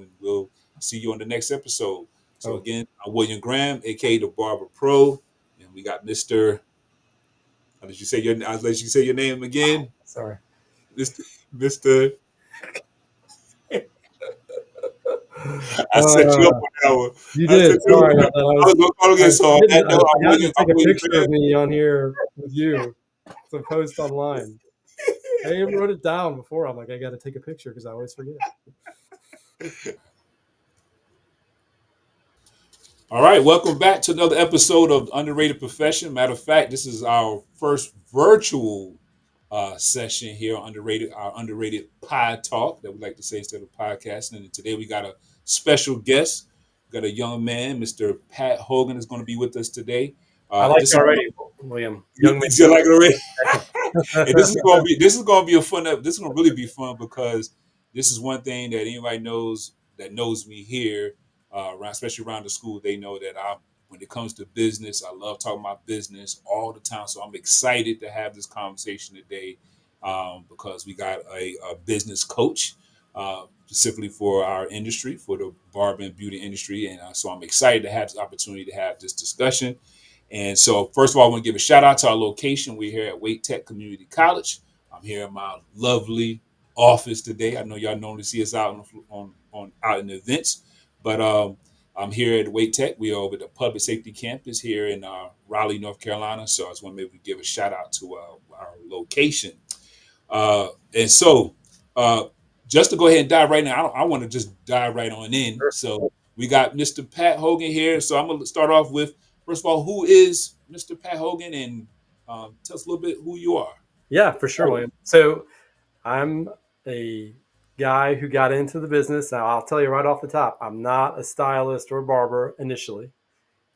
and we'll see you on the next episode. So Oh, again, I'm William Graham, aka the Barber Pro, and we got Mr. I'll let you say your name again, sorry. Mr. Mr. I set you up Uh, on that one. you I said did. Sorry about that. I was gonna call I again. So on didn't. that I note, forgot to I'm take a William picture Graham. of me on here with you to post online. I even wrote it down before. I'm like, I got to take a picture because I always forget. All right, welcome back to another episode of Underrated Profession. Matter of fact, this is our first virtual session here on our underrated pod talk that we like to say instead of podcasting. And today we got a special guest. We got a young man, Mr. Pat Hogan, is going to be with us today. I like This you is already, William. you, Young man. you like it already. And Second. this is gonna be a fun. This is gonna really be fun because this is one thing that anybody knows me here, especially around the school. They know that when it comes to business, I love talking about business all the time. So I'm excited to have this conversation today because we got a business coach specifically for our industry, for the barber and beauty industry, and so I'm excited to have this opportunity to have this discussion. And so, first of all, I want to give a shout out to our location. We're here at Wake Tech Community College. I'm here in my lovely office today. I know y'all normally see us out on out in events, but I'm here at Wake Tech. We are over the Public Safety Campus here in Raleigh, North Carolina. So I just want to maybe give a shout out to our location. And so, uh, just to go ahead and dive right now, I want to just dive right on in. So we got Mr. Pat Hogan here. So I'm going to start off with, first of all, who is Mr. Pat Hogan, and tell us a little bit who you are. Yeah, for sure, William. So I'm a guy who got into the business. Now, I'll tell you right off the top, I'm not a stylist or a barber initially.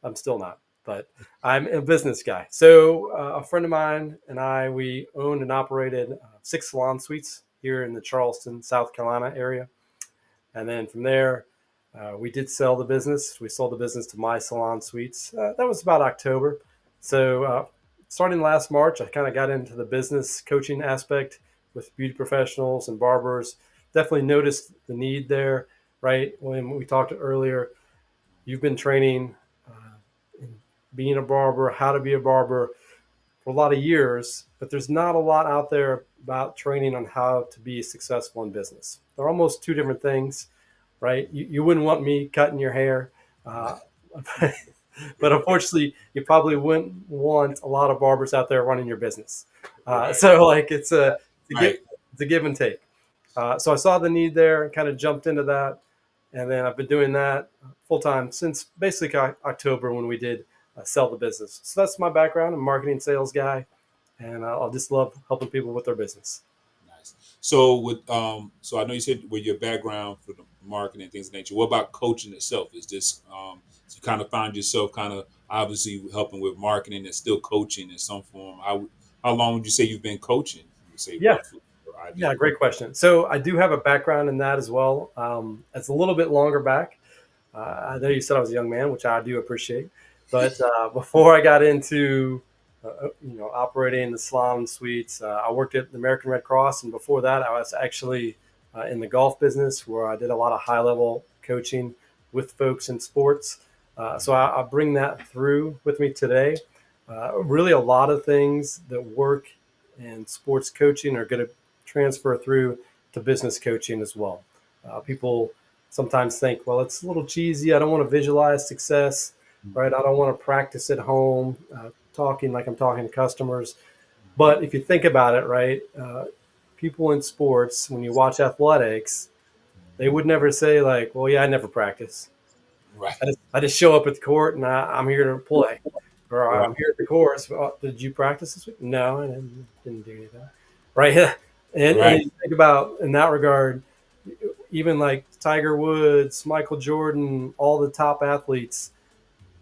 I'm still not, but I'm a business guy. So a friend of mine and I, we owned and operated 6 salon suites here in the Charleston, South Carolina area. And then from there, we did sell the business. We sold the business to My Salon Suites. That was about October. So starting last March, I kind of got into the business coaching aspect with beauty professionals and barbers. Definitely noticed the need there, right? When we talked earlier, you've been training in being a barber, how to be a barber for a lot of years, but there's not a lot out there about training on how to be successful in business. They're almost two different things, right? You wouldn't want me cutting your hair, uh, but unfortunately, you probably wouldn't want a lot of barbers out there running your business. Right. So like Right. it's a give and take. So I saw the need there and kind of jumped into that, and then I've been doing that full time since basically October when we did sell the business. So that's my background. I'm a marketing sales guy, and I'll just love helping people with their business. Nice. So so I know you said with your background for the marketing and things of that nature. What about coaching itself? Is this so you kind of find yourself kind of obviously helping with marketing and still coaching in some form? How long would you say you've been coaching? You would say Yeah, roughly or yeah, ideally. great question. So I do have a background in that as well. It's a little bit longer back. I know you said I was a young man, which I do appreciate. But before I got into operating the salon suites, I worked at the American Red Cross, and before that, I was actually in the golf business where I did a lot of high level coaching with folks in sports. So I bring that through with me today. Really, a lot of things that work in sports coaching are going to transfer through to business coaching as well. People sometimes think, well, it's a little cheesy. I don't want to visualize success, right? I don't want to practice at home, talking like I'm talking to customers. But if you think about it, right, people in sports, when you watch athletics, they would never say like, well, yeah, I never practice. Right. I just show up at the court and I'm here to play. Or Right. I'm here at the course. Well, did you practice this week? No, I didn't do anything. Right. And Right. you think about in that regard, even like Tiger Woods, Michael Jordan, all the top athletes,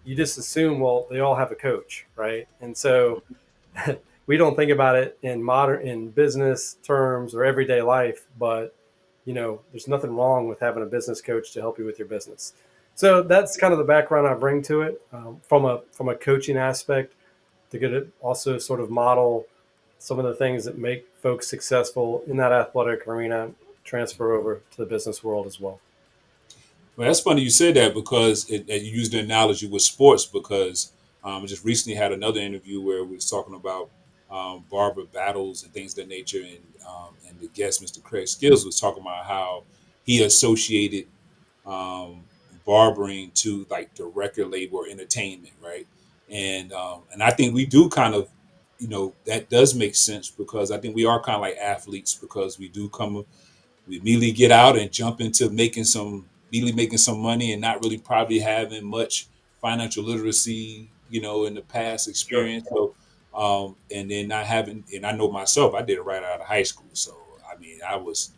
you just assume, well, they all have a coach, right? And so we don't think about it in business terms or everyday life, but there's nothing wrong with having a business coach to help you with your business. So that's kind of the background I bring to it from a coaching aspect to get it also sort of model some of the things that make folks successful in that athletic arena transfer over to the business world as well. Well, that's funny you said that because you used the analogy with sports because I just recently had another interview where we was talking about barber battles and things of that nature, and the guest, Mr. Craig Skills, was talking about how he associated um, barbering to like the record label or entertainment, right? And I think we do kind of, that does make sense because I think we are kind of like athletes because we immediately get out and jump into immediately making some money and not really probably having much financial literacy, in the past Sure. experience. So, and then not having, and I know myself, I did it right out of high school. So, I mean, I was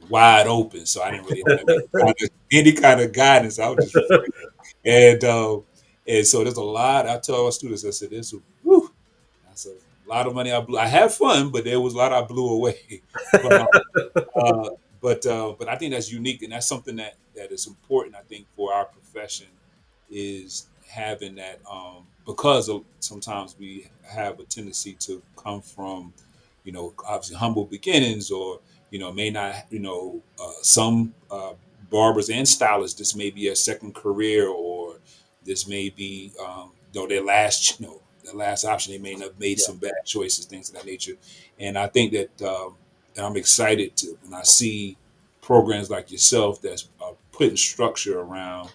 wide open. So I didn't really have any kind of guidance. I was just free. And so there's a lot. I tell our students, I said, whew, that's a lot of money I blew. I had fun, but there was a lot I blew away. But uh, but I think that's unique, and that's something that is important. I think for our profession is having that because sometimes we have a tendency to come from, obviously humble beginnings, or may not, some barbers and stylists. This may be a second career, or this may be their last, their last option. They may have made Yeah. some bad choices, things of that nature, and I think that. And I'm excited to when I see programs like yourself that's putting structure around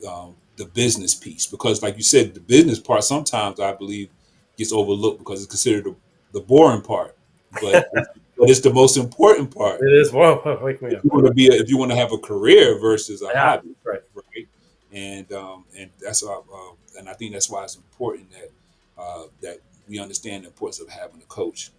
the business piece because, like you said, the business part sometimes I believe gets overlooked because it's considered the boring part, but it's the most important part It is. Whoa, wake me if up. you want to if you want to have a career versus a Yeah. hobby, Right. right? And that's and I think that's why it's important that we understand the importance of having a coach.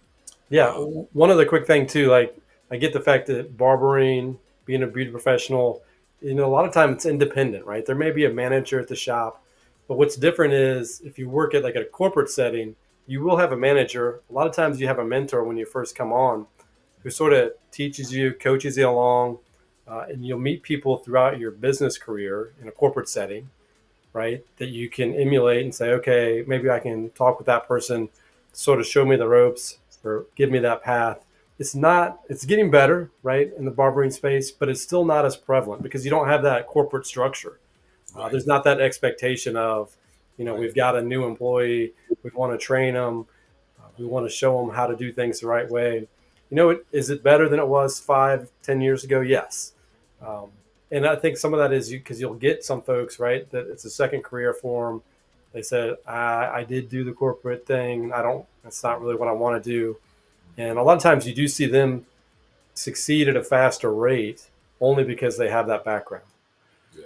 Yeah. Um, One other quick thing too, like I get the fact that barbering, being a beauty professional, a lot of times it's independent, right? There may be a manager at the shop, but what's different is if you work at like a corporate setting, you will have a manager. A lot of times you have a mentor when you first come on who sort of teaches you, coaches you along, and you'll meet people throughout your business career in a corporate setting, right? That you can emulate and say, okay, maybe I can talk with that person, sort of show me the ropes or give me that path. It's getting better, right, in the barbering space, but it's still not as prevalent because you don't have that corporate structure. right, There's not that expectation of, right. we've got a new employee, we want to train them, we want to show them how to do things the right way. Is it better than it was 5, 10 years ago? Yes. Um, and I think some of that is because you'll get some folks, right, that it's a second career for them. They said, I did do the corporate thing. That's not really what I want to do. And a lot of times you do see them succeed at a faster rate only because they have that background. Yeah,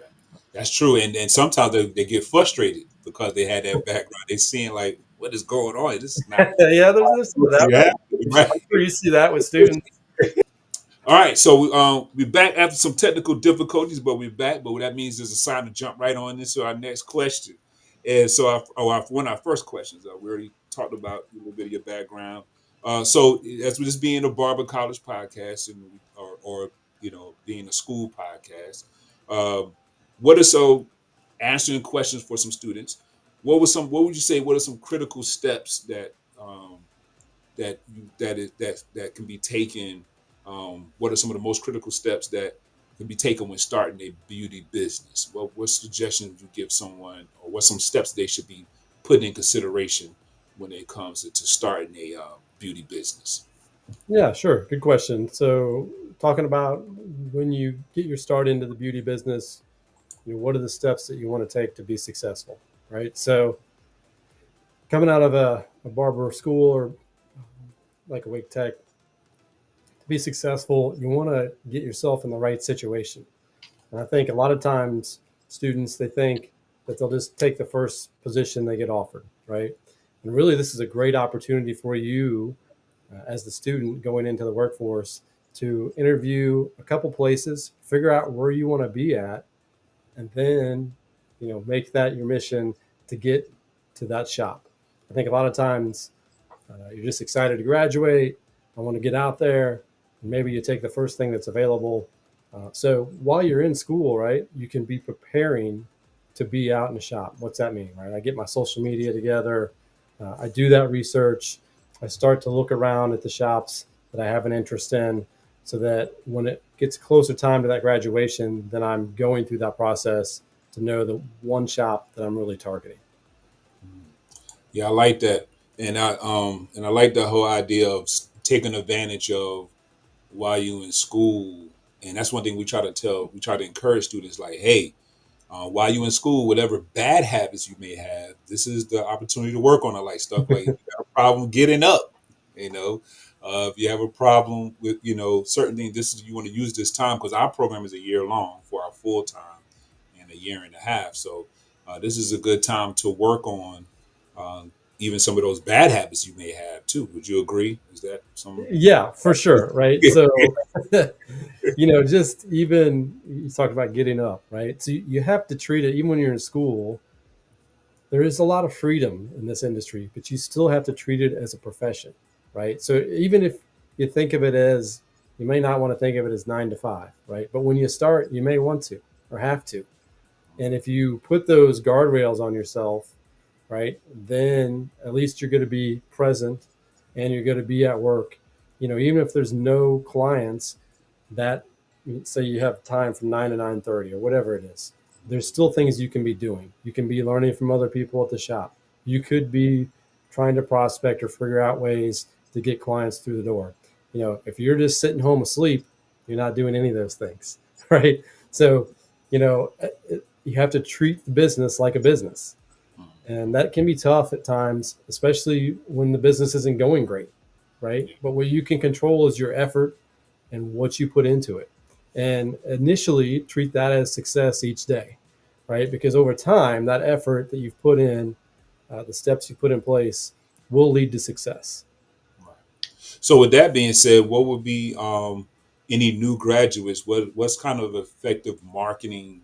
that's true. And sometimes they get frustrated because they had that background. They seeing like, what is going on? This is not Yeah, there's some of that, yeah, right? right. I'm sure you see that with students. All right, so we're back after some technical difficulties, but we're back. But what that means is a sign to jump right on into our next question. And so, one of our first questions, we already talked about a little bit of your background. So, as with this being a barber college podcast, or being a school podcast, um, what are so answering questions for some students? What would you say? What are some critical steps that can be taken? What are some of the most critical steps that can be taken when starting a beauty business? What suggestions would you give someone, or what some steps they should be putting in consideration when it comes to starting a beauty business? Yeah, sure. Good question. So, talking about when you get your start into the beauty business, what are the steps that you want to take to be successful, right? So, coming out of a barber school or like a wig tech, to be successful, you want to get yourself in the right situation. And I think a lot of times students they think that they'll just take the first position they get offered, right? And really, this is a great opportunity for you as the student going into the workforce to interview a couple places, figure out where you want to be at, and then make that your mission to get to that shop. I think a lot of times you're just excited to graduate. I want to get out there, and maybe you take the first thing that's available. So while you're in school, right, you can be preparing to be out in the shop. What's that mean, right? I get my social media together. I do that research. I start to look around at the shops that I have an interest in, so that when gets closer time to that graduation, then I'm going through that process to know the one shop that I'm really targeting. Yeah, I like that, and I like the whole idea of taking advantage of while you in school, and that's one thing we try to encourage students like, hey, while you in school, whatever bad habits you may have, this is the opportunity to work on it. Like stuff like if you got a problem getting up, you know, if you have a problem with certain things, this is you want to use this time because our program is a year long for our full time and a year and a half. So this is a good time to work on even some of those bad habits you may have too. Would you agree? Is that some? Yeah, for sure. Right. So, just even you talked about getting up, right? So you have to treat it, even when you're in school, there is a lot of freedom in this industry, but you still have to treat it as a profession, right? So even if you think of it as, you may not want to think of it as 9 to 5, right? But when you start, you may want to or have to. And if you put those guardrails on yourself, right, then at least you're going to be present and you're going to be at work. Even if there's no clients, that, say you have time from 9 to 9:30 or whatever it is, there's still things you can be doing. You can be learning from other people at the shop. You could be trying to prospect or figure out ways to get clients through the door. If you're just sitting home asleep, you're not doing any of those things, right? So, you have to treat the business like a business, and that can be tough at times, especially when the business isn't going great, right? But what you can control is your effort and what you put into it. And initially, treat that as success each day, right? Because over time, that effort that you've put in, the steps you put in place, will lead to success. Right. So with that being said, what would be any new graduates? What's kind of effective marketing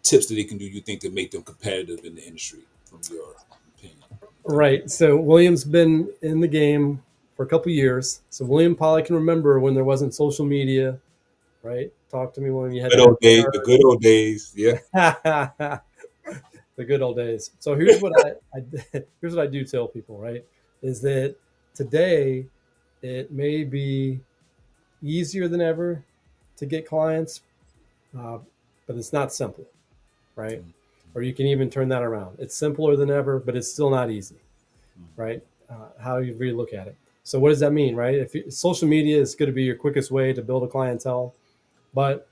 tips that they can do? You think to make them competitive in the industry, from your opinion? You think? Right. So William's been in the game for a couple years. So William probably can remember when there wasn't social media, right? Talk to me when you had Good to have old days. The good old days. Yeah. the good old days. So here's what here's what I do tell people, right? Is that today it may be easier than ever to get clients, uh, but it's not simple, right? Mm, Or you can even turn that around. It's simpler than ever, but it's still not easy, mm, right? How you really look at it. So what does that mean, right? Social media is going to be your quickest way to build a clientele, but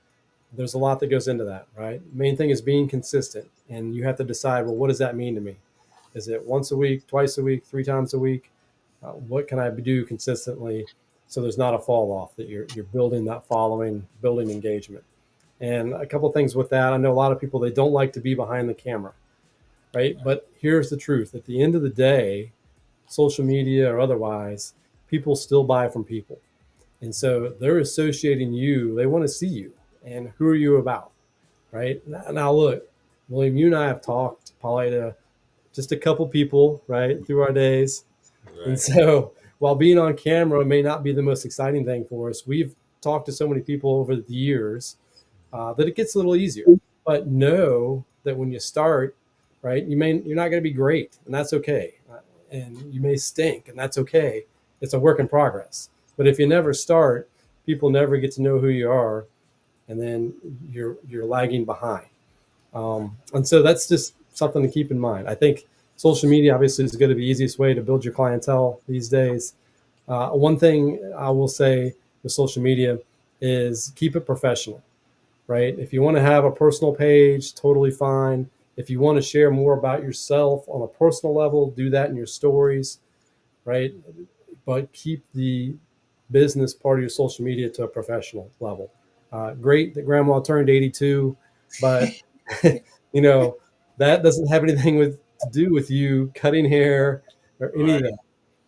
there's a lot that goes into that, right? Main thing is being consistent, and you have to decide, well, what does that mean to me? Is it once a week, twice a week, 3 times a week? What can I do consistently so there's not a fall off, that you're building that following, building engagement. And a couple things with that, I know a lot of people, they don't like to be behind the camera, right? But here's the truth: at the end of the day, social media or otherwise, people still buy from people, and so they're associating you. They want to see you, and who are you about, right? Now look, William, you and I have talked probably to just a couple people, right, through our days. And right. so while being on camera may not be the most exciting thing for us, we've talked to so many people over the years, that it gets a little easier. But know that when you start, right, you're not going to be great, and that's okay. And you may stink, and that's okay. It's a work in progress. But if you never start, people never get to know who you are, and then you're lagging behind. And so that's just something to keep in mind. I think social media obviously is going to be the easiest way to build your clientele these days. One thing I will say with social media is keep it professional, right? If you want to have a personal page, totally fine. If you want to share more about yourself on a personal level, do that in your stories, right? But keep the business part of your social media to a professional level. Great that grandma turned 82, but you know that doesn't have anything to do with you cutting hair or any of Right. that,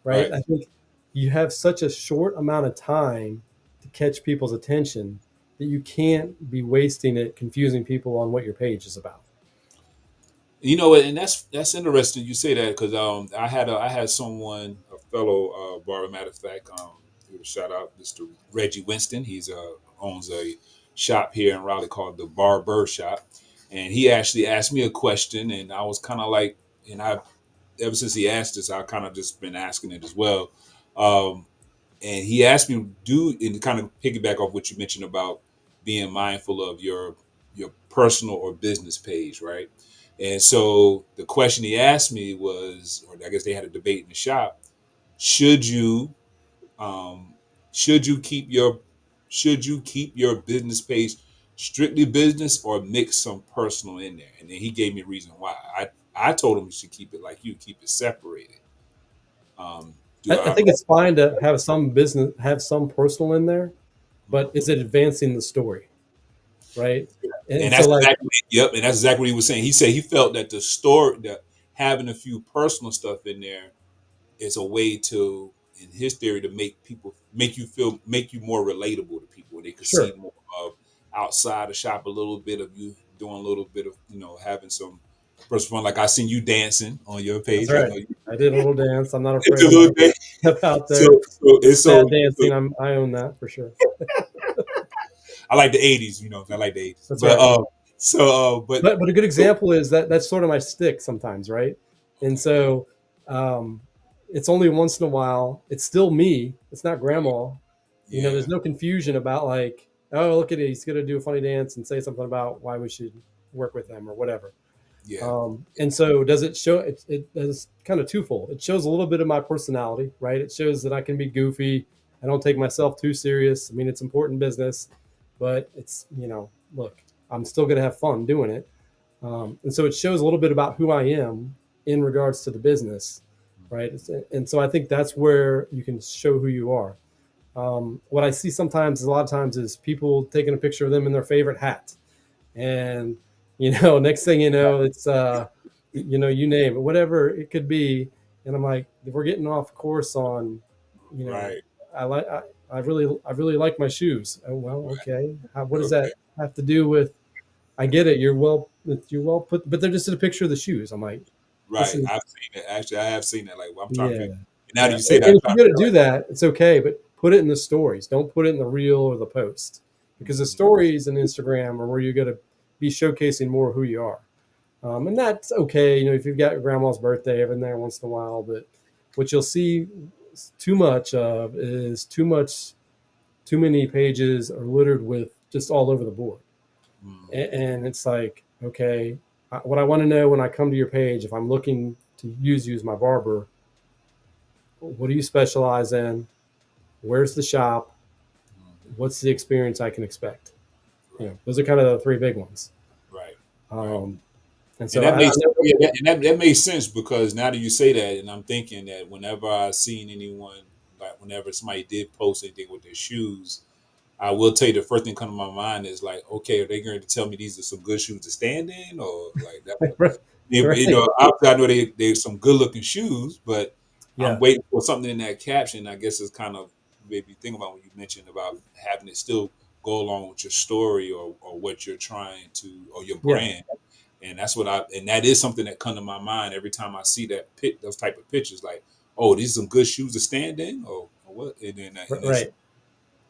right? Right. I think you have such a short amount of time to catch people's attention that you can't be wasting it confusing people on what your page is about. You know, and that's interesting you say that because I had someone, a fellow barber, matter of fact, give a shout out, Mr. Reggie Winston. He's owns a shop here in Raleigh called the Barbershop, and he actually asked me a question, and I was kind of like, and I ever since he asked this, I kind of just been asking it as well. Um, and he asked me do and kind of piggyback off what you mentioned about being mindful of your personal or business page, right? And so the question he asked me was, or I guess they had a debate in the shop: should you um, should you keep your business page strictly business or mix some personal in there? And then he gave me a reason why. I told him you should keep it like you keep it separated. Do I I? think it's fine to have some business, have some personal in there, but is it advancing the story, right? And And so, that's like, exactly yep, and that's exactly what he was saying. He said he felt that the story that having a few personal stuff in there is a way to, in his theory, to make you more relatable to people, and they could see sure, more of outside the shop, a little bit of you doing a little bit of having some personal fun. Like I seen you dancing on your that's page. I right. know you I did a little dance. I'm not did afraid a to little dance. step out So there. so The and sad so dancing, I own that for sure. I like the '80s. I like the '80s, That's but right. but But a good example is that that's sort of my stick sometimes, right? And okay, so um, it's only once in a while. It's still me. It's not right, grandma. There's yeah, no confusion about like, oh, look at it. He's gonna do a funny dance and say something about why we should work with him or whatever. yeah, And so does it show? It does kind of twofold. It shows a little bit of my personality, right? It shows that I can be goofy. I don't take myself too serious. I mean, it's important business, but it's look, I'm still gonna have fun doing it. And so it shows a little bit about who I am in regards to the business, right? And so I think that's where you can show who you are. What I see sometimes, a lot of times, is people taking a picture of them in their favorite hat, and next thing you know, it's you name it, whatever it could be, and I'm like, we're getting off course on, you know, right, I like I really like my shoes. Oh, well, okay. What does okay. that have to do with? I get it. You're well put, but they're just in a picture of the shoes. I'm like, this Right, is I've seen it. Actually, I have seen that. Like, I'm trying to yeah, figure. Now that yeah. you say And that, I'm if trying you're to gonna figure. do Like, that, it's okay, but put it in the stories. Don't put it in the reel or the post, because the mm, stories and Instagram are where you're gonna be showcasing more who you are. And that's okay. If you've got your grandma's birthday every there once in a while, but what you'll see too much of is too many pages are littered with just all over the board. mm, And it's like, okay, what I want to know when I come to your page, if I'm looking to use you as my barber, what do you specialize in? Where's the shop? mm, What's the experience I can expect? right, Those are kind of the three big ones. right, right. Um, and And so that I makes know, yeah, that makes sense because now that you say that, and I'm thinking that whenever I seen anyone, like whenever somebody did post anything with their shoes, I will tell you the first thing come to my mind is like, okay, are they going to tell me these are some good shoes to stand in, or like that? right, right, Obviously I know they're some good looking shoes, but I'm yeah, waiting for something in that caption. I guess it's kind of maybe think about what you mentioned about having it still go along with your story or what you're trying to or your yeah, brand. And that's what and that is something that come to my mind every time I see those type of pictures. Like, oh, these are some good shoes to stand in, or what? And then and it's right.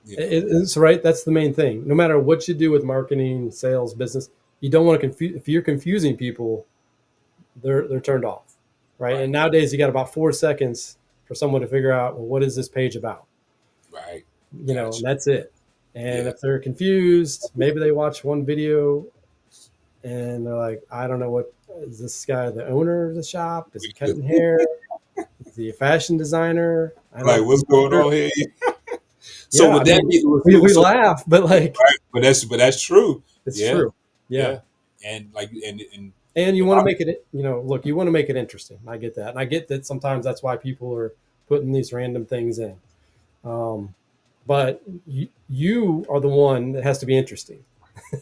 you know It's right. That's the main thing. No matter what you do with marketing, sales, business, you don't want to confuse. If you're confusing people, they're turned off, right? right, And nowadays, you got about 4 seconds for someone to figure out, well, what is this page about? right, And gotcha, that's it. And yeah. if they're confused, maybe they watch one video and they're like, I don't know, what is this guy, the owner of the shop? Is he cutting hair? Is he a fashion designer? I Like, don't. what's I'm not going sure. on here? So Yeah, I would that mean, be we so? laugh, but like, Right, but that's true. it's Yeah, true. Yeah. yeah, and like and And you if want to I make it, look, you want to make it interesting. I get that. And I get that sometimes that's why people are putting these random things in. Um, but you are the one that has to be interesting,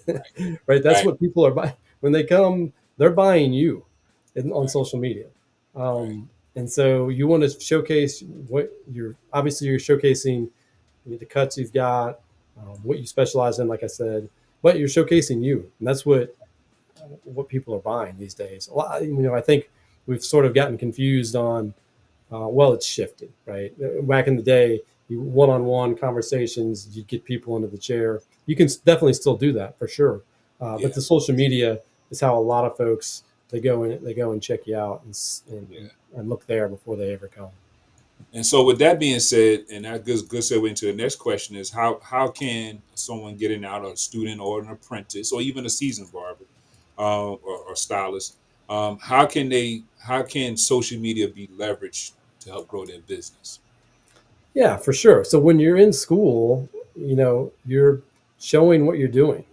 right, right? That's right, what people are buying. When they come, they're buying you on right, social media. right, And so you want to showcase what you're showcasing the cuts you've got, what you specialize in, like I said, but you're showcasing you. And that's what people are buying these days. A lot, I think we've sort of gotten confused on. Well, it's shifted, right? Back in the day, you one-on-one conversations, you get people into the chair. You can definitely still do that for sure, but yeah, the social media is how a lot of folks they go and check you out and yeah. and look there before they ever come. And so, with that being said, and that good segue into the next question is how can someone getting out, a student or an apprentice, or even a seasoned barber, or stylist, how can social media be leveraged to help grow their business? Yeah, for sure. So when you're in school, you're showing what you're doing,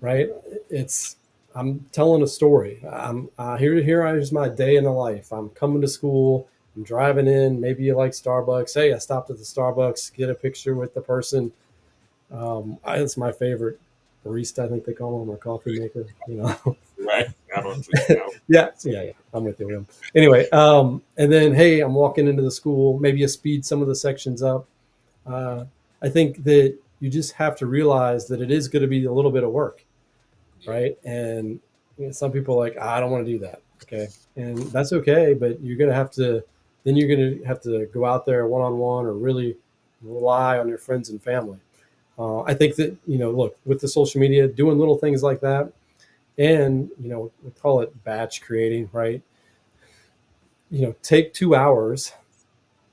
right? It's I'm telling a story. I'm here's my day in the life. I'm coming to school. I'm driving in. Maybe you like Starbucks. Hey, I stopped at the Starbucks, get a picture with the person. It's my favorite barista. I think they call him, or coffee maker. Right? I don't drink. I don't Yeah, drink, so. yeah, yeah. I'm with you, William. Anyway, and then hey, I'm walking into the school. Maybe you speed some of the sections up. Uh, I think that you just have to realize that it is going to be a little bit of work, Yeah. right? And some people are like, I don't want to do that. Okay, and that's okay, but you're going to have to. Then you're going to have to go out there one on one, or really rely on your friends and family. I think that look, with the social media, doing little things like that, and we call it batch creating, right? Take 2 hours,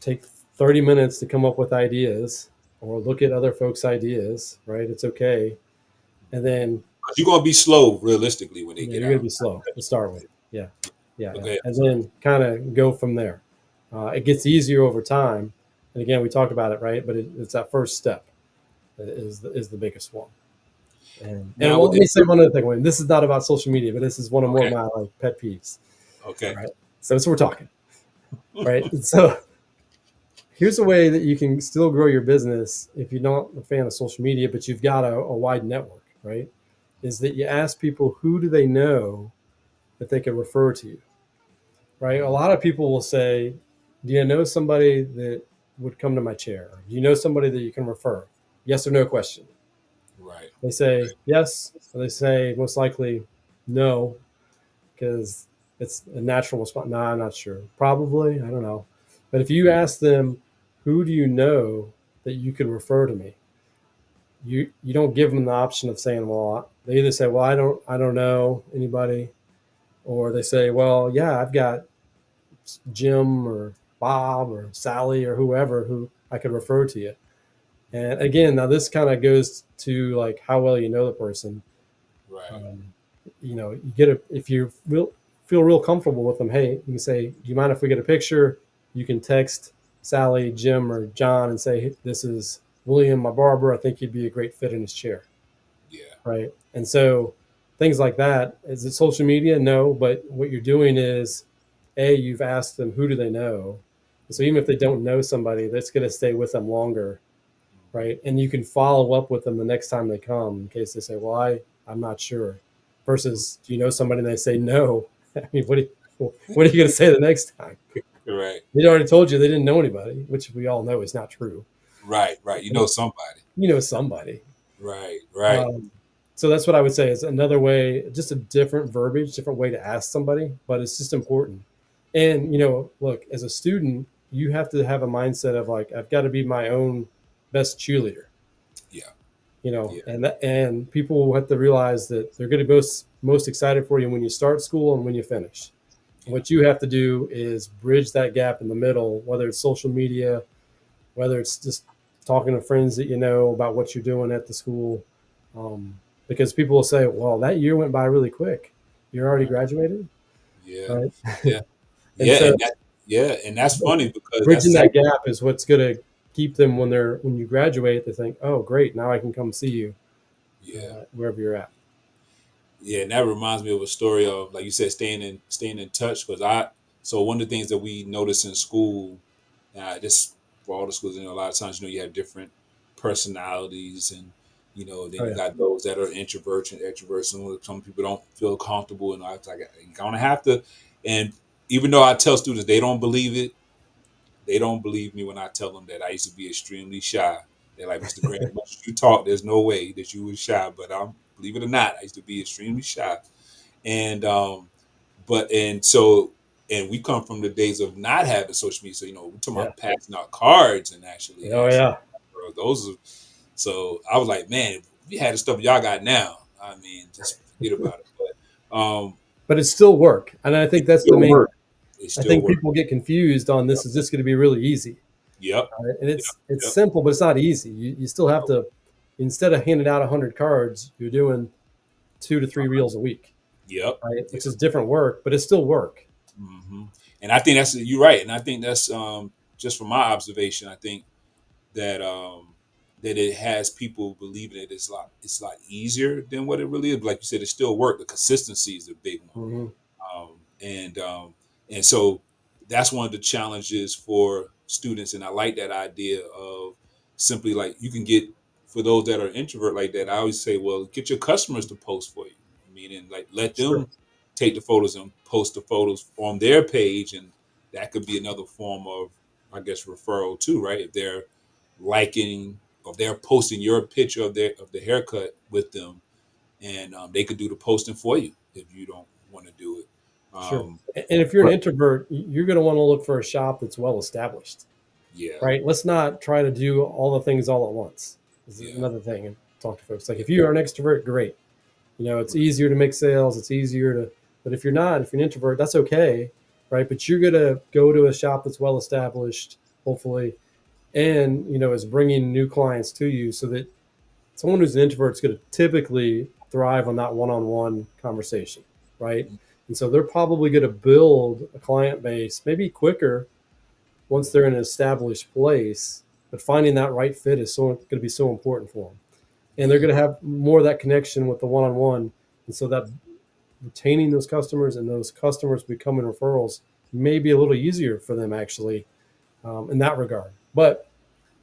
take 30 minutes to come up with ideas, or look at other folks' ideas, right? It's okay. And then, 'Cause you're gonna be slow, realistically, when they yeah, get you're going to out. be slow to start with. Yeah. Yeah. Yeah. Okay, I'm And sorry. then kind of go from there. It gets easier over time. And again, we talked about it, right? But it's that first step is the biggest one. And Now, well, let me say one other thing, Wayne. This is not about social media, but this is one of more of okay, my like pet peeves. All okay, right. So we're talking, right? And so here's a way that you can still grow your business if you're not a fan of social media, but you've got a wide network, right? Is that you ask people who do they know that they can refer to you, right? A Mhm. lot of people will say, do you know somebody that would come to my chair? Do you know somebody that you can refer? Yes or no question. Right, They say yes, or they say most likely no, because it's a natural response. No, I'm not sure. Probably, I don't know. But if you ask them, who do you know that you could refer to me? You don't give them the option of saying, well, they either say, well, I don't know anybody, or they say, well, yeah, I've got Jim or Bob or Sally or whoever who I could refer to you. And again, now this kind of goes to like how well you know the person. right. Um, you get a if you feel real comfortable with them. Hey, you can say, "Do you mind if we get a picture?" You can text Sally, Jim, or John and say, hey, "This is William, my barber. I think you'd be a great fit in his chair." Yeah, Right? And so things like that. Is it social media? No, but what you're doing is, you've asked them who do they know. So even if they don't know somebody, that's going to stay with them longer, mhm. right? And you can follow up with them the next time they come in case they say, "Well, I'm not sure." Versus, do you know somebody and they say no? I mean, what are you going to say the next time? Right, They already told you they didn't know anybody, which we all know is not true. right, right. You know somebody. You know somebody. Right, right. Um, so that's what I would say is another way, just a different verbiage, different way to ask somebody, but it's just important. And look, as a student, you have to have a mindset of like, I've got to be my own best cheerleader. Yeah, yeah, And people have to realize that they're going to be most excited for you when you start school and when you finish. yeah, What you have to do is bridge that gap in the middle, whether it's social media, whether it's just talking to friends that you know about what you're doing at the school. Because people will say, well, that year went by really quick. You're already right. graduated, Yeah, right? yeah, And yeah, so and that's funny because that's bridging that exactly. gap is what's going to keep them when you graduate. They think, oh, great, now I can come see you Yeah, wherever you're at. yeah, and that reminds me of a story of, like you said, staying in touch. Because so one of the things that we notice in school, this for all the schools, a lot of times, you have different personalities, and then Oh you yeah, got those that are introverts and extroverts. Some people don't feel comfortable, and I was like, you gonna have to. And even though I tell students they don't believe it, they don't believe me when I tell them that I used to be extremely shy. They're like, Mr. Grant, as much as you talk, there's no way that you were shy. But believe it or not, I used to be extremely shy. And but and so and we come from the days of not having social media. So we're talking yeah, about passing out cards and actually oh answering. yeah. Those are, so I was like, man, if we had the stuff y'all got now, I mean, just forget about it. But But it's still work, and I think that's the still main. work. It I still think works. people get confused on Yep. this. Is this going to be really easy? Yep. Right? And Yep. it's Yep. simple, but it's not easy. You still have to, instead of handing out 100 cards, you're doing 2 to 3 reels a week, Yep. right? Which Yep. is different work, but it's still work. hmm And I think that's you're right. And I think that's just from my observation. I think that that it has people believing that it's a lot easier than what it really is. Like you said, it's still work. The consistency is a big one. Hmm. um, and um, and so that's one of the challenges for students. And I like that idea of simply like you can get for those that are introvert like that. I always say, well, get your customers to post for you. Meaning, like let Sure, them take the photos and post the photos on their page, and that could be another form of, I guess, referral too, right? If they're liking or they're posting your picture of the haircut with them, and they could do the posting for you if you don't want to do it. sure. Um, And if you're an but introvert, you're going to want to look for a shop that's well established, yeah, right? Let's not try to do all the things all at once. This is yeah, another thing and talk to folks. Like yeah, if you are an extrovert, great. It's right, easier to make sales. It's easier to, but if you're not, if you're an introvert, that's okay, right? But you're gonna go to a shop that's well established, hopefully, and is bringing new clients to you, so that someone who's an introvert is going to typically thrive on that one-on-one conversation, right? And so they're probably going to build a client base maybe quicker once they're in an established place. But finding that right fit is so going to be so important for them, and they're yeah, going to have more of that connection with the one-on-one, and so that retaining those customers and those customers becoming referrals may be a little easier for them actually, in that regard. But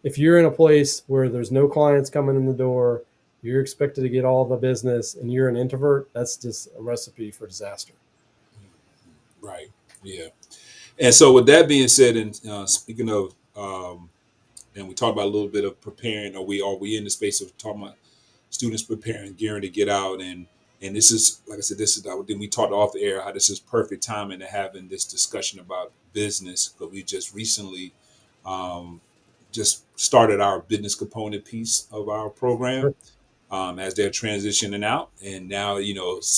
if you're in a place where there's no clients coming in the door, you're expected to get all the business, and you're an introvert, that's just a recipe for disaster. right, yeah. And so, with that being said, and speaking of, and we talked about a little bit of preparing. Are we in the space of talking about students preparing, gearing to get out, and this is like I said, this is then we talked off the air how this is perfect timing to having this discussion about business, but we just recently um, just started our business component piece of our program Sure. as they're transitioning out. And now, a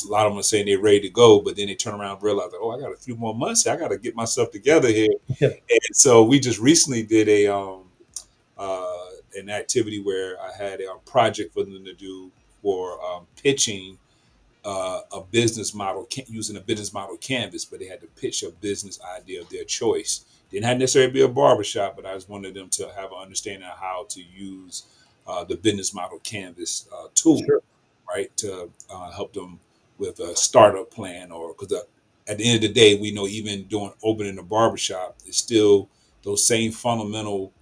lot of them are saying they're ready to go, but then they turn around and realize, oh, I got a few more months. I got to get myself together here. Yeah. And so we just recently did uh, an activity where I had a project for them to do for pitching a business model using a business model canvas, but they had to pitch a business idea of their choice. Didn't have necessarily be a barbershop, but I just wanted them to have an understanding of how to use the business model canvas tool, Sure. right, to help them with a startup plan. Or because at the end of the day, we know even doing opening a barbershop, it's still those same fundamental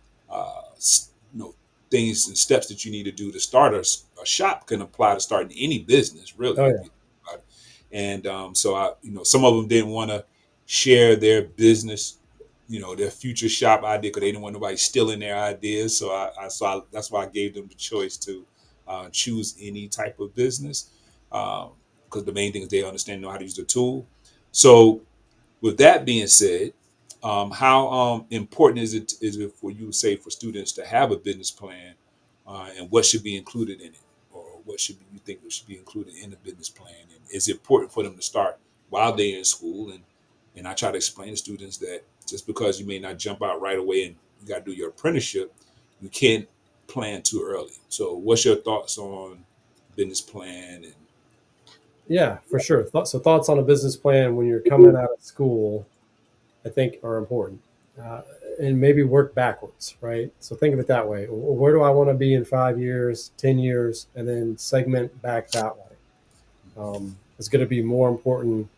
things and steps that you need to do to start a shop can apply to starting any business, really, Oh if yeah. you think about it. And so some of them didn't want to share their business, their future shop idea because they didn't want nobody stealing their ideas. So that's why I gave them the choice to choose any type of business because the main thing is they understand know how to use the tool. So with that being said, how important is it for you, say, for students to have a business plan, and what should be included in it, or what should you think should be included in the business plan, and is it important for them to start while they're in school? And I try to explain to students that just because you may not jump out right away and you got to do your apprenticeship, you can't plan too early. So, what's your thoughts on business plan and Yeah, for sure. So thoughts on a business plan when you're coming out of school, I think, are important. Uh, and maybe work backwards, right? So think of it that way. Where do I want to be in 5 years, 10 years, and then segment back that way. It's going to be more important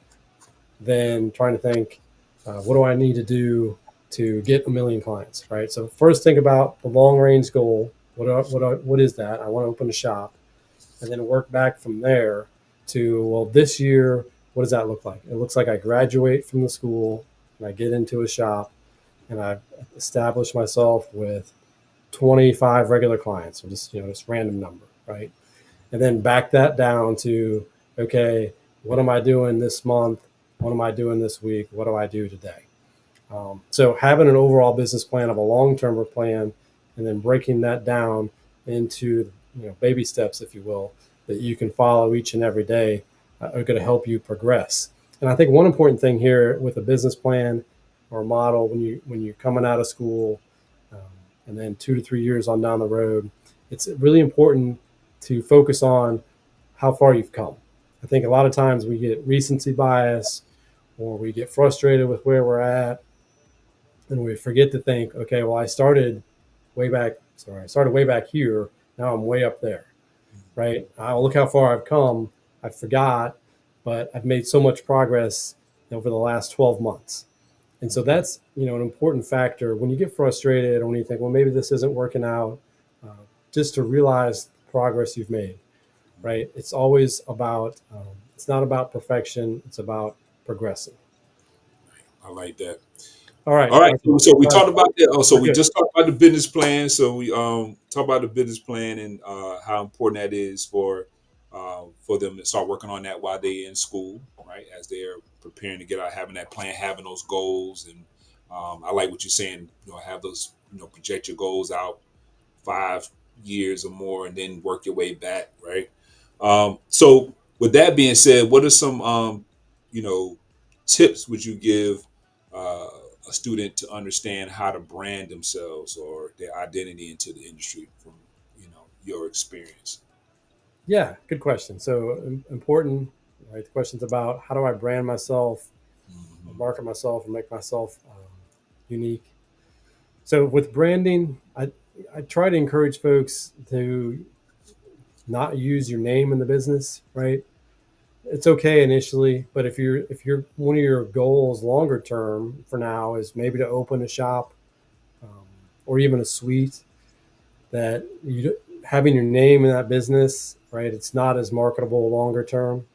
than trying to think, what do I need to do to get a million clients, right? So first, think about the long range goal. What is that? I want to open a shop, and then work back from there to, well, this year, what does that look like? It looks like I graduate from the school and I get into a shop and I establish myself with 25 regular clients, or just random number, right? And then back that down to, okay, what am I doing this month? What am I doing this week? What do I do today? So having an overall business plan of a long-term plan, and then breaking that down into baby steps, if you will, that you can follow each and every day, are going to help you progress. And I think one important thing here with a business plan or a model when you're coming out of school, um, and then 2 to 3 years on down the road, it's really important to focus on how far you've come. I think a lot of times we get recency bias or we get frustrated with where we're at, and we forget to think, okay, well, I started way back here. Now I'm way up there, right? Look how far I've come. I forgot, but I've made so much progress over the last 12 months. And so that's, an important factor when you get frustrated or when you think, well, maybe this isn't working out, uh, just to realize the progress you've made, right? It's always about, it's not about perfection. It's about progressing. I like that. All right. All right, Michael, so we time. talked about that. Oh, so We're we good. just talked about the business plan. So we talked about the business plan and how important that is for them to start working on that while they're in school, right? As they're preparing to get out, having that plan, having those goals, and I like what you're saying. Have those, project your goals out 5 years or more, and then work your way back, right? So with that being said, what are some you know tips would you give uh, a student to understand how to brand themselves or their identity into the industry from your experience? Yeah, good question. So important, right? The question's about how do I brand myself, Hmm. market myself, and make myself unique. So with branding, I try to encourage folks to not use your name in the business, right? It's okay initially, but if you're one of your goals longer term for now is maybe to open a shop, um, or even a suite, that you having your name in that business, right? It's not as marketable longer term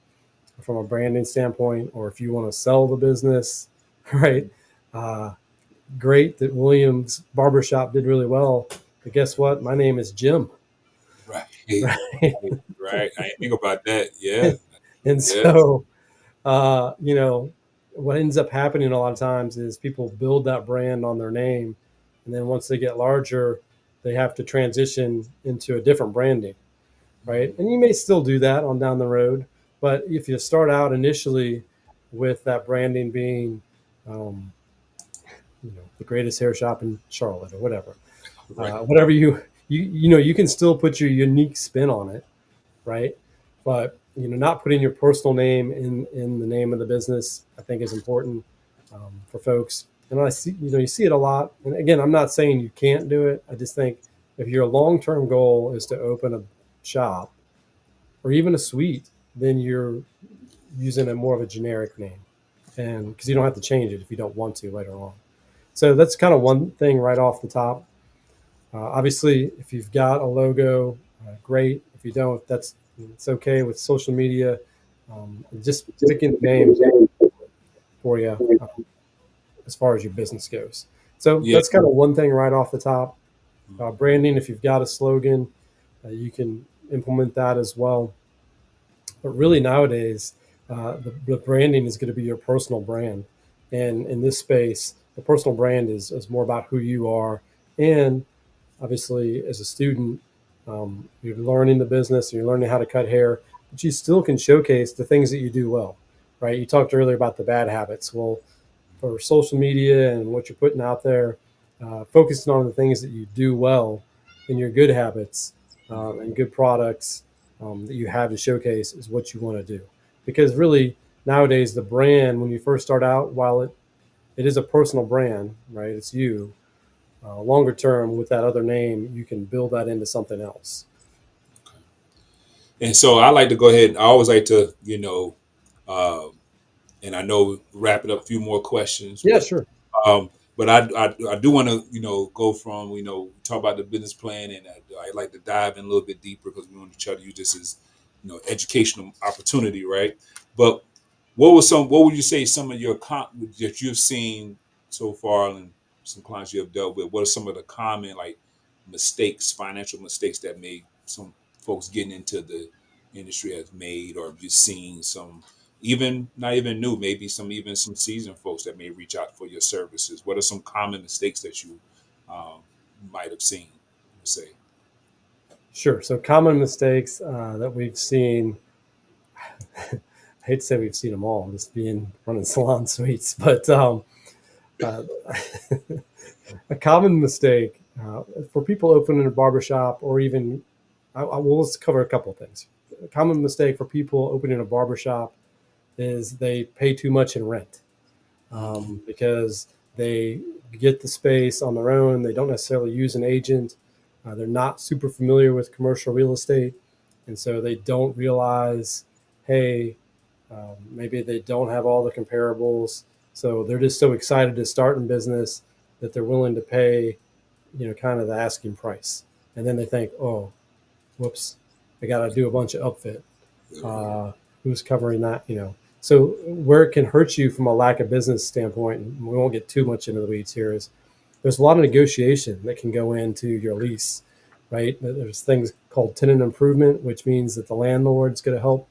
from a branding standpoint, or if you want to sell the business, right? Uh, Great that Williams Barbershop did really well, but guess what? My name is Jim, Right, right? right. I didn't think about that. Yeah, And yeah. so, what ends up happening a lot of times is people build that brand on their name, and then once they get larger, they have to transition into a different branding, right? And you may still do that on down the road, but if you start out initially with that branding being, um, the greatest hair shop in Charlotte or whatever, Right. whatever you can still put your unique spin on it, right? But not putting your personal name in the name of the business, I think, is important, for folks. And I see, you see it a lot. And again, I'm not saying you can't do it. I just think if your long term goal is to open a shop or even a suite, then you're using a more of a generic name, and because you don't have to change it if you don't want to later on. So that's kind of one thing right off the top. Obviously, if you've got a logo, great. If you don't, it's okay with social media. Just picking names for you, as far as your business goes. So Yeah. that's kind of one thing right off the top. Branding, if you've got a slogan, you can implement that as well. But really nowadays, the branding is going to be your personal brand. And in this space, the personal brand is more about who you are. And obviously, as a student, you're learning the business, you're learning how to cut hair, but you still can showcase the things that you do well, right? You talked earlier about the bad habits. Well, for social media and what you're putting out there, focusing on the things that you do well in your good habits, and good products, that you have to showcase is what you want to do. Because really, nowadays, the brand, when you first start out, while it is a personal brand, right? It's you. Longer term, with that other name, you can build that into something else. And so I like to go ahead. I always like to, and I know wrap it up a few more questions, Yeah, sure. um, but I do want to go from talk about the business plan, and I like to dive in a little bit deeper because we want to try to use this as educational opportunity, right? But what would you say some of your that you've seen so far and some clients you have dealt with? What are some of the common like mistakes, financial mistakes that made some folks getting into the industry has made, or have you seen some even not even new, maybe some seasoned folks that may reach out for your services? What are some common mistakes that you um, might have seen? Say, Sure. So, common mistakes that we've seen. I hate to say we've seen them all, just being running salon suites, but uh, a common mistake for people opening a barbershop or even, well, let's cover a couple of things. A common mistake for people opening a barbershop is they pay too much in rent Mm-hmm. because they get the space on their own. They don't necessarily use an agent. They're not super familiar with commercial real estate. And so they don't realize, hey, maybe they don't have all the comparables. So they're just so excited to start in business that they're willing to pay, kind of the asking price. And then they think, oh, whoops, I got to do a bunch of upfit. Uh, who's covering that? So where it can hurt you from a lack of business standpoint, and we won't get too much into the weeds here, is there's a lot of negotiation that can go into your lease, right? There's things called tenant improvement, which means that the landlord's going to help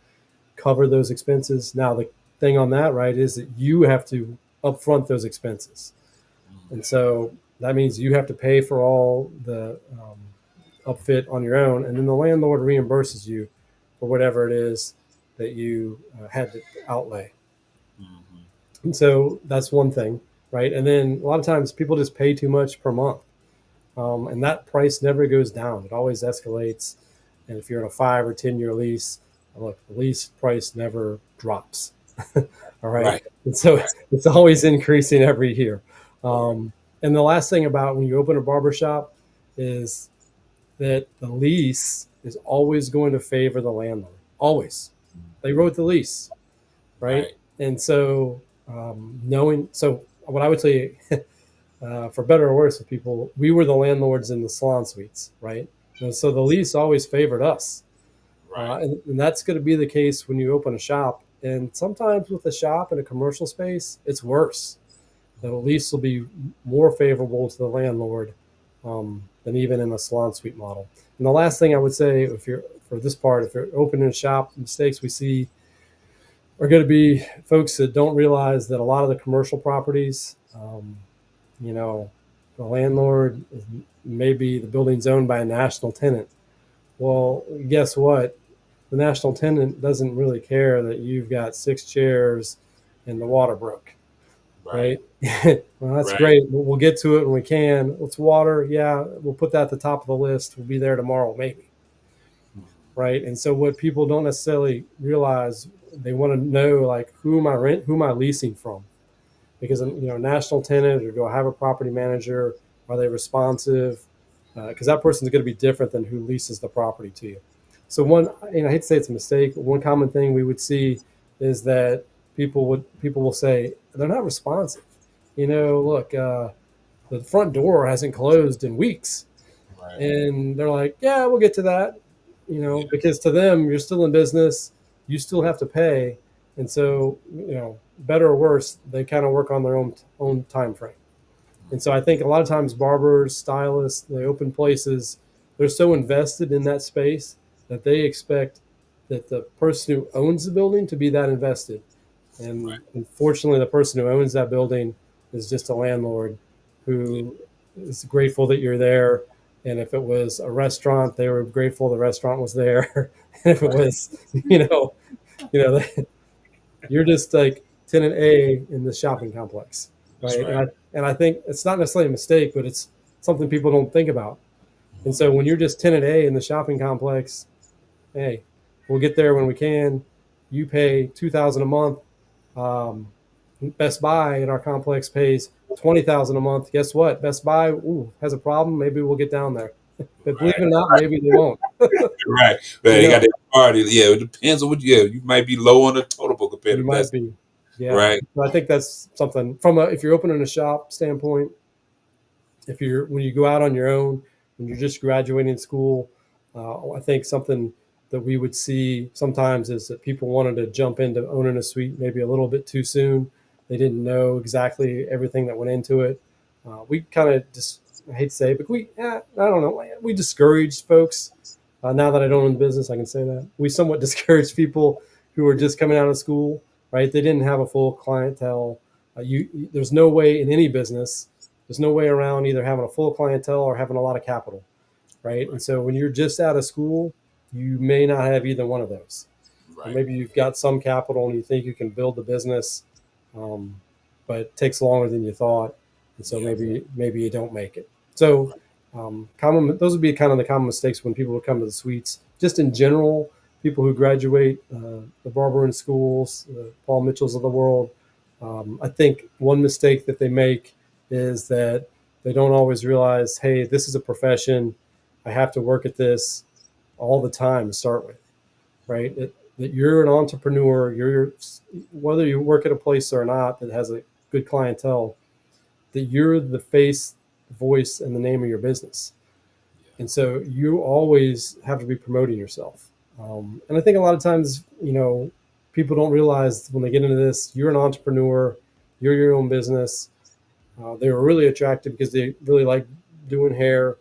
cover those expenses. Now, the thing on that, right, is that you have to upfront those expenses. And so that means you have to pay for all the upfit on your own, and then the landlord reimburses you for whatever it is that you had to outlay. Mm-hmm. And so that's one thing, right? And then a lot of times people just pay too much per month, and that price never goes down. It always escalates. And if you're in a 5 or 10 year lease, look, the lease price never drops. All right. Right. And so Right. it's always increasing every year. Um, and the last thing about when you open a barbershop is that the lease is always going to favor the landlord. Always. They wrote the lease, right? Right. And so so what I would tell you, for better or worse with people, we were the landlords in the salon suites, right? And so the lease always favored us. Right. And that's going to be the case when you open a shop. And sometimes with a shop in a commercial space, it's worse. The lease will be more favorable to the landlord than even in a salon suite model. And the last thing I would say, if you're for this part, if you're opening a shop, mistakes we see are going to be folks that don't realize that a lot of the commercial properties, you know, the landlord maybe the building's owned by a national tenant. Well, guess what? The national tenant doesn't really care that you've got 6 chairs and the water broke, Right. right? Well, that's Right. great. We'll get to it when we can. What's water? Yeah, we'll put that at the top of the list. We'll be there tomorrow, maybe, right? And so what people don't necessarily realize, they want to know like who am I leasing from? Because national tenant, or do I have a property manager? Are they responsive? Because that person is going to be different than who leases the property to you. So I hate to say it's a mistake, but one common thing we would see is that people will say they're not responsive. Look, the front door hasn't closed in weeks, Right. and they're like, yeah, we'll get to that. Yeah. Because to them, you're still in business, you still have to pay, and so better or worse, they kind of work on their own time frame. And so I think a lot of times barbers, stylists, they open places, they're so invested in that space that they expect that the person who owns the building to be that invested. And Right. unfortunately, the person who owns that building is just a landlord Yeah. who is grateful that you're there. And if it was a restaurant, they were grateful the restaurant was there. And if it Right. was, you know, you're just like tenant A in the shopping complex, That's right? right. And I think it's not necessarily a mistake, but it's something people don't think about. And so when you're just tenant A in the shopping complex, hey, we'll get there when we can. You pay 2,000 a month. Um, Best Buy in our complex pays 20,000 a month. Guess what? Best Buy has a problem. Maybe we'll get down there. But believe Right. it or not, maybe they won't. Right. But You they got know, that party. Yeah. It depends on what. Yeah. You might be low on the total compared you to might best. be. Yeah. Right. So I think that's something from if you're opening a shop standpoint, if you're when you go out on your own, when you're just graduating school, I think something that we would see sometimes is that people wanted to jump into owning a suite maybe a little bit too soon. They didn't know exactly everything that went into it. We kind of just, I hate to say it, but I don't know, we discouraged folks. Now that I don't own the business, I can say that we somewhat discouraged people who were just coming out of school, right? They didn't have a full clientele. There's no way in any business, there's no way around either having a full clientele or having a lot of capital, right? And Right. so when you're just out of school, you may not have either one of those. or Right. maybe you've got some capital and you think you can build the business, um, but it takes longer than you thought, and so Yeah. maybe you don't make it. So common those would be kind of the common mistakes when people would come to the suites. Just in general, people who graduate the Barbering schools, the Paul Mitchells of the world. I think one mistake that they make is that they don't always realize, hey, this is a profession. I have to work at this all the time to start with, right? That you're an entrepreneur. You're whether you work at a place or not that has a good clientele. That you're the face, voice, and the name of your business, Yeah. and so you always have to be promoting yourself. And I think a lot of times, people don't realize when they get into this, you're an entrepreneur, you're your own business. They were really attracted because they really like doing hair.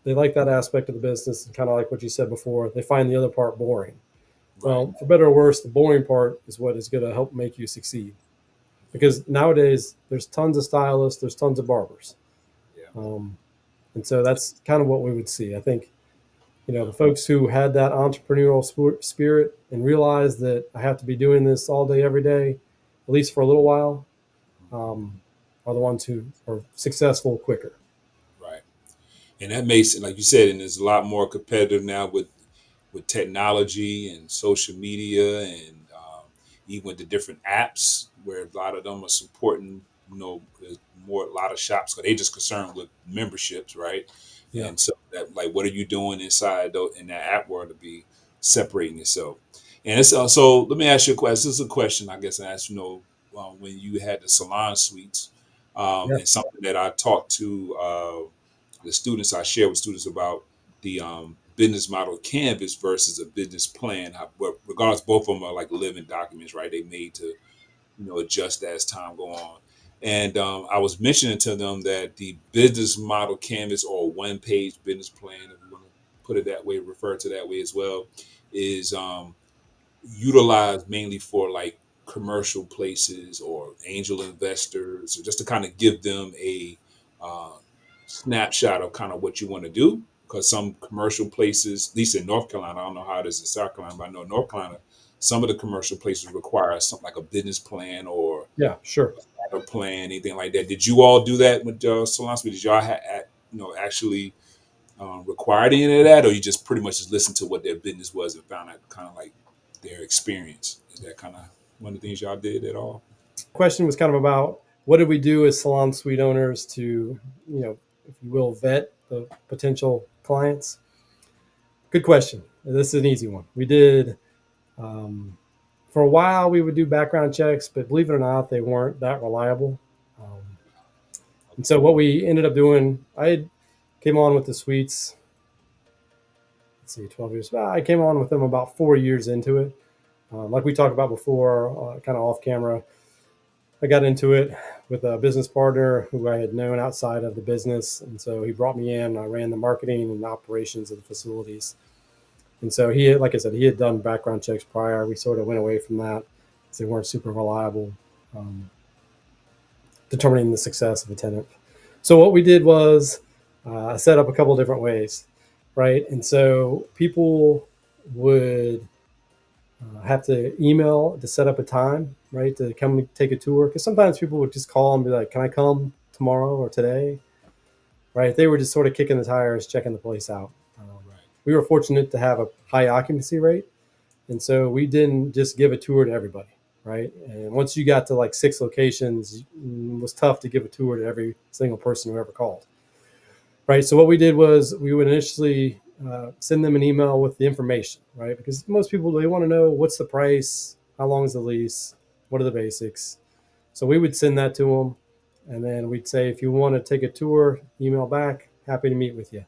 They like that aspect of the business, and kind of like what you said before, they find the other part boring. Right. Well, for better or worse, the boring part is what is going to help make you succeed. Because nowadays, there's tons of stylists, there's tons of barbers. Yeah. Um, and so that's kind of what we would see. I think, Yeah. the folks who had that entrepreneurial spirit and realized that I have to be doing this all day, every day, at least for a little while, um, are the ones who are successful quicker. Right. And that makes it, like you said, and it's a lot more competitive now with technology and social media, and even with the different apps where a lot of them are supporting, there's more a lot of shops because they just concerned with memberships, right? Yeah. And so that, like, what are you doing inside though in that app world to be separating yourself? And it's also, let me ask you a question. This is a question I guess I asked, when you had the salon suites, Yeah. and something that I talked to the students, I share with students about the business model canvas versus a business plan. Regardless, both of them are like living documents, right? They made to adjust as time go on. And I was mentioning to them that the business model canvas, or one page business plan, if you want to put it that way, refer to that way as well, is utilized mainly for like commercial places or angel investors, or just to kind of give them a uh, snapshot of kind of what you want to do. Because some commercial places, at least in North Carolina, I don't know how it is in South Carolina, but I know in North Carolina, some of the commercial places require something like a business plan or Yeah. Sure. a plan, anything like that. Did you all do that with Salon Suite? Did y'all actually required any of that, or you just pretty much just listened to what their business was and found out kind of like their experience? Is that kind of one of the things y'all did at all? Question was kind of about what did we do as salon suite owners to, if you will, vet the potential clients. Good question. This is an easy one. We did um, for a while. We would do background checks, but believe it or not, they weren't that reliable. Um, and so what we ended up doing, came on with the suites. Let's see, 12 years. Well, I came on with them about 4 years into it. Like we talked about before, kind of off camera. I got into it with a business partner who I had known outside of the business, and so he brought me in. I ran the marketing and operations of the facilities, and so like I said, he had done background checks prior. We sort of went away from that because they weren't super reliable, um, determining the success of a tenant. So what we did was I set up a couple of different ways, right? And so people would have to email to set up a time, right, to come take a tour. Because sometimes people would just call and be like, "Can I come tomorrow or today?" Right? They were just sort of kicking the tires, checking the place out. Right. We were fortunate to have a high occupancy rate, and so we didn't just give a tour to everybody, right? And once you got to like 6 locations, it was tough to give a tour to every single person who ever called, right? So what we did was we would initially send them an email with the information, right? Because most people, they want to know what's the price, how long is the lease, what are the basics. So we would send that to them, and then we'd say, if you want to take a tour, email back. Happy to meet with you.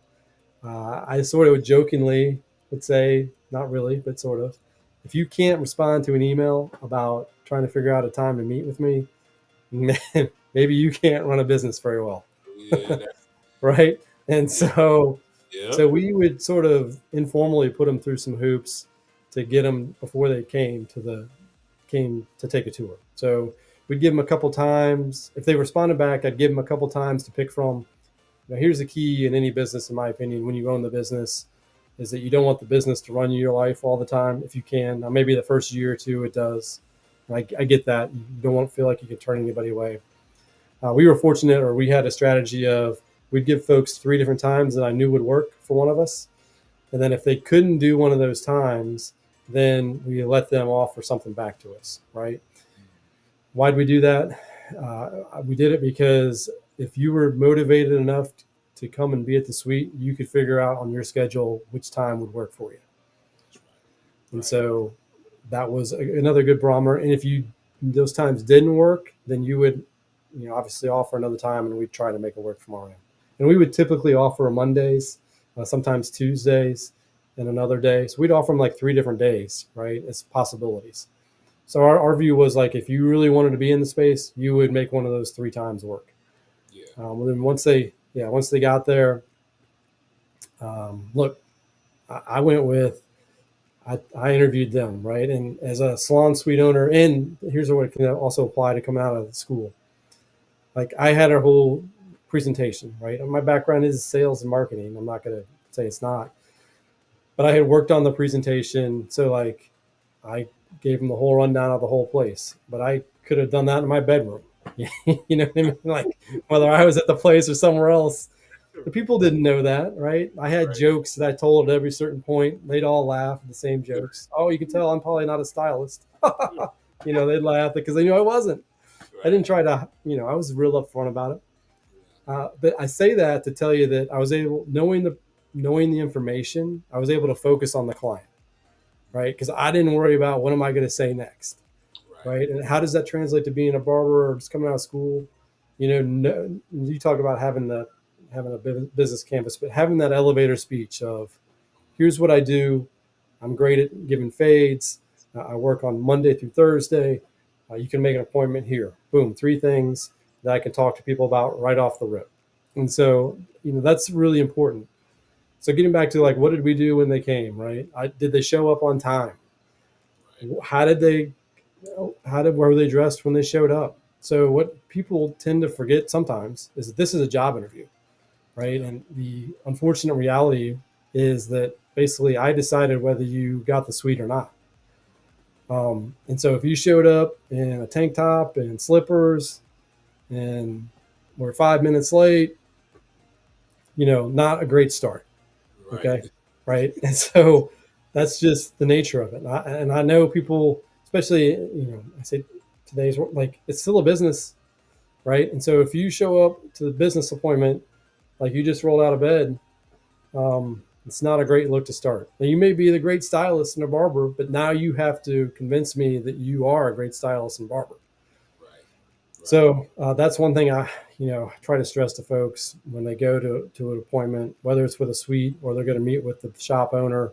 I sort of jokingly would say, not really, but sort of, if you can't respond to an email about trying to figure out a time to meet with me, maybe you can't run a business very well. Yeah. That's, Right? And yeah. so Yep. we would sort of informally put them through some hoops to get them before they came to take a tour. So we'd give them a couple times. If they responded back, I'd give them a couple times to pick from. Now, here's the key in any business, in my opinion, when you own the business. is that you don't want the business to run your life all the time if you can. Now, maybe the first year or two it does. I get that. You don't want to feel like you can turn anybody away. We were fortunate, or we had a strategy of we'd give folks three different times that I knew would work for one of us. And then if they couldn't do one of those times, then we let them offer something back to us, right? Why did we do that? We did it because if you were motivated enough to come and be at the suite, you could figure out on your schedule which time would work for you. That's And right. Right. so that was another good barometer. And if you those times didn't work, then you would, obviously offer another time, and we'd try to make it work from our end. And we would typically offer Mondays, sometimes Tuesdays, and another day. So we'd offer them like three different days, right, as possibilities. So our view was like if you really wanted to be in the space, you would make one of those three times work. Yeah. And then once they got there, look, I went with I interviewed them, right? And as a salon suite owner, and here's what it can also apply to coming out of school. Like I had a whole presentation, right? And my background is sales and marketing. I'm not going to say it's not, but I had worked on the presentation. So like I gave them the whole rundown of the whole place, but I could have done that in my bedroom. You know what I mean? Like whether I was at the place or somewhere else, the people didn't know that, right? I had Right. jokes that I told at every certain point. They'd all laugh at the same jokes. Oh, you can tell I'm probably not a stylist. They'd laugh because they knew I wasn't. I Right. didn't try to, I was real upfront about it. Yeah. But I say that to tell you that I was able, knowing the information, I was able to focus on the client, right? Because I didn't worry about what am I going to say next, Right. right? And how does that translate to being a barber or just coming out of school? No, you talk about having a business canvas, but having that elevator speech of here's what I do. I'm great at giving fades. I work on Monday through Thursday. You can make an appointment here. Boom, three things that I can talk to people about right off the rip. And so, that's really important. So getting back to like, what did we do when they came, right? Did they show up on time? Right. How did they were they dressed when they showed up? So what people tend to forget sometimes is that this is a job interview, right? Yeah. And the unfortunate reality is that basically I decided whether you got the suite or not. And so if you showed up in a tank top and slippers and were 5 minutes late, not a great start. Right. Okay. Right. And so that's just the nature of it. And I know people, especially, I say today's like, it's still a business, right? And so if you show up to the business appointment, like you just rolled out of bed, it's not a great look to start. Now, you may be the great stylist and a barber, but now you have to convince me that you are a great stylist and barber. Right. Right. So that's one thing I, try to stress to folks when they go to an appointment, whether it's with a suite or they're going to meet with the shop owner.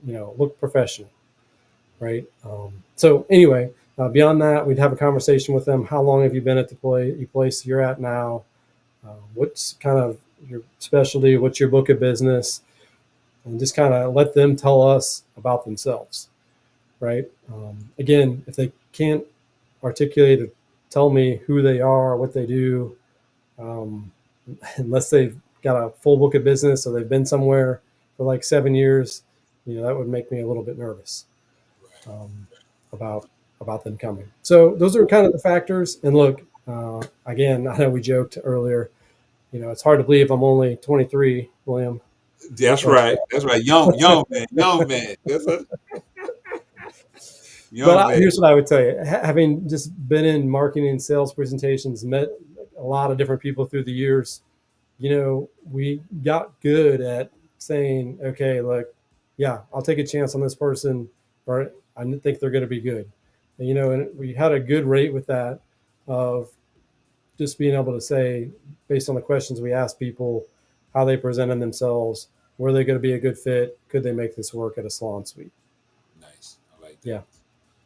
Look professional, right? So anyway, beyond that, we'd have a conversation with them. How long have you been at the place you're at now? What's kind of your specialty? What's your book of business? And just kind of let them tell us about themselves, right? Again, if they can't articulate or tell me who they are, what they do, um, unless they've got a full book of business or they've been somewhere for like 7 years, that would make me a little bit nervous Right. um, about about them coming. So those are kind of the factors. And look, again, I know we joked earlier. It's hard to believe I'm only 23, William. That's But right. That's right. Young man. Young man. That's a but young man. here's what I would tell you: having just been in marketing and sales presentations, met a lot of different people through the years. We got good at saying, okay, look, yeah, I'll take a chance on this person, or I think they're going to be good. And we had a good rate with that of just being able to say, based on the questions we asked people, how they presented themselves, were they going to be a good fit? Could they make this work at a salon suite? Nice. I like Yeah.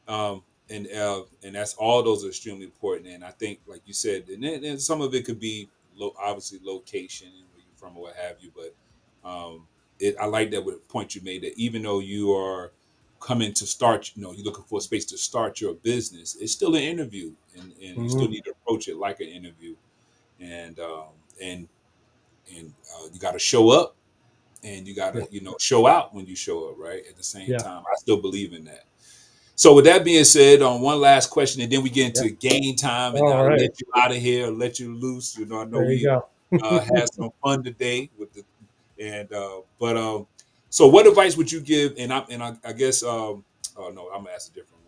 that. And that's all those are extremely important. And I think, like you said, and some of it could be obviously location and where you're from or what have you. But I like that with point you made that even though you are coming to start, you're looking for a space to start your business, it's still an interview, and you still Mm-hmm. need to approach it like an interview, and and you got to show up. and you got Yeah. to show out when you show up, right? At the same Yeah. time, I still believe in that. So with that being said, on one last question, and then we get Yeah. into game time, and All I'll right. let you out of here, let you loose. I know There you we go. had some fun today with the and but so what advice would you give? And I guess oh no, I'm gonna ask a different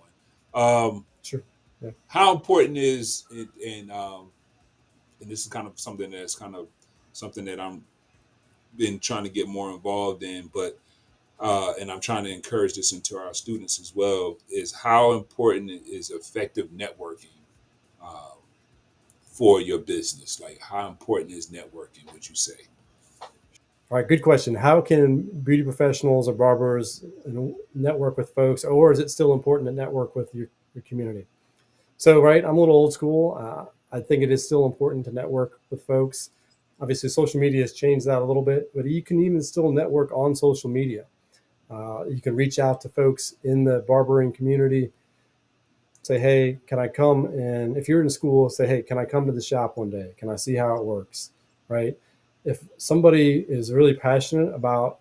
one. Sure. Yeah. How important is it? And this is kind of something that's kind of something that I'm been trying to get more involved in, but and I'm trying to encourage this into our students as well, is how important is effective networking um, for your business? Like, how important is networking, would you say? All right. Good question. How can beauty professionals or barbers network with folks, or is it still important to network with your community? So, right, I'm a little old school. I think it is still important to network with folks. Obviously, social media has changed that a little bit, but you can even still network on social media. You can reach out to folks in the barbering community, say, hey, can I come? And if you're in school, say, hey, can I come to the shop one day? Can I see how it works? Right? If somebody is really passionate about